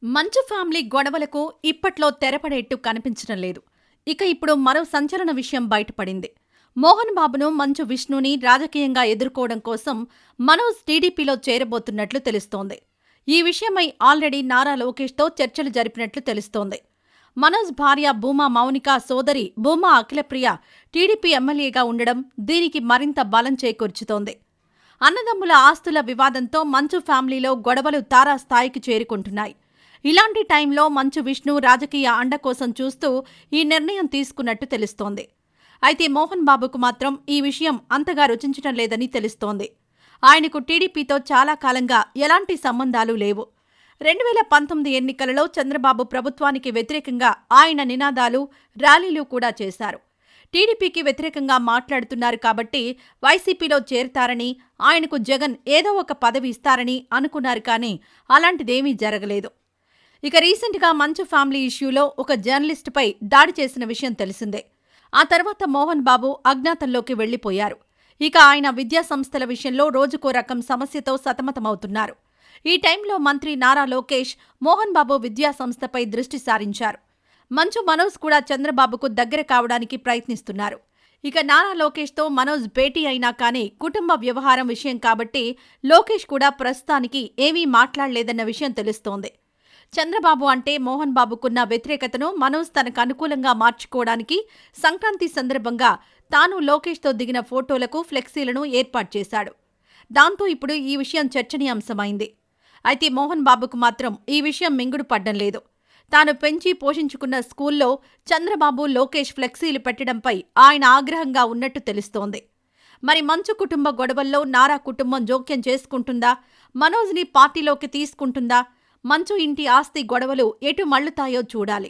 మంచు ఫ్యామిలీ గొడవలకు ఇప్పట్లో తెరపడేట్టు కనిపించడం లేదు. ఇక ఇప్పుడు మరో సంచలన విషయం బయటపడింది. మోహన్ బాబును, మంచు విష్ణుని రాజకీయంగా ఎదుర్కోవడం కోసం మనోజ్ టీడీపీలో చేరబోతున్నట్లు తెలుస్తోంది. ఈ విషయమై ఆల్రెడీ నారా లోకేష్తో చర్చలు జరిపినట్లు తెలుస్తోంది. మనోజ్ భార్య భూమా మౌనిక సోదరి భూమా అఖిలప్రియ టీడీపీ ఎమ్మెల్యేగా ఉండడం దీనికి మరింత బలం చేకూర్చుతోంది. అన్నదమ్ముల ఆస్తుల వివాదంతో మంచు ఫ్యామిలీలో గొడవలు తారాస్థాయికి చేరుకుంటున్నాయి. ఇలాంటి టైంలో మంచు విష్ణు రాజకీయ అండ కోసం చూస్తూ ఈ నిర్ణయం తీసుకున్నట్టు తెలుస్తోంది. అయితే మోహన్ బాబుకు మాత్రం ఈ విషయం అంతగా రుచించటం లేదని తెలుస్తోంది. ఆయనకు టీడీపీతో చాలా కాలంగా ఎలాంటి సంబంధాలు లేవు. 2019 ఎన్నికలలో చంద్రబాబు ప్రభుత్వానికి వ్యతిరేకంగా ఆయన నినాదాలు, ర్యాలీలు కూడా చేశారు. టీడీపీకి వ్యతిరేకంగా మాట్లాడుతున్నారు కాబట్టి వైసీపీలో చేరతారని, ఆయనకు జగన్ ఏదో ఒక పదవి ఇస్తారని అనుకున్నారు. కానీ అలాంటిదేమీ జరగలేదు. ఇక రీసెంట్గా మంచు ఫ్యామిలీ ఇష్యూలో ఒక జర్నలిస్టుపై దాడి చేసిన విషయం తెలిసిందే. ఆ తర్వాత మోహన్ బాబు అజ్ఞాతంలోకి వెళ్లిపోయారు. ఇక ఆయన విద్యా సంస్థల విషయంలో రోజుకో రకం సమస్యతో సతమతమవుతున్నారు. ఈ టైంలో మంత్రి నారా లోకేష్ మోహన్ బాబు విద్యా సంస్థపై దృష్టి సారించారు. మంచు మనోజ్ కూడా చంద్రబాబుకు దగ్గర కావడానికి ప్రయత్నిస్తున్నారు. ఇక నారా లోకేష్తో మనోజ్ భేటీ అయినా కానీ కుటుంబ వ్యవహారం విషయం కాబట్టి లోకేష్ కూడా ప్రస్తుతానికి ఏమీ మాట్లాడలేదన్న విషయం తెలుస్తోంది. చంద్రబాబు అంటే మోహన్ బాబుకున్న వ్యతిరేకతను మనోజ్ తనకు అనుకూలంగా మార్చుకోవడానికి సంక్రాంతి సందర్భంగా తాను లోకేష్తో దిగిన ఫోటోలకు ఫ్లెక్సీలను ఏర్పాటు చేశాడు. దాంతో ఇప్పుడు ఈ విషయం చర్చనీయాంశమైంది. అయితే మోహన్ బాబుకు మాత్రం ఈ విషయం మింగుడు పడ్డం లేదు. తాను పెంచి పోషించుకున్న స్కూల్లో చంద్రబాబు, లోకేష్ ఫ్లెక్సీలు పెట్టడంపై ఆయన ఆగ్రహంగా ఉన్నట్టు తెలుస్తోంది. మరి మంచు కుటుంబ గొడవల్లో నారా కుటుంబం జోక్యం చేసుకుంటుందా? మనోజ్ని పార్టీలోకి తీసుకుంటుందా? మంచు ఇంటి ఆస్తి గొడవలు ఎటు మళ్లుతాయో చూడాలి.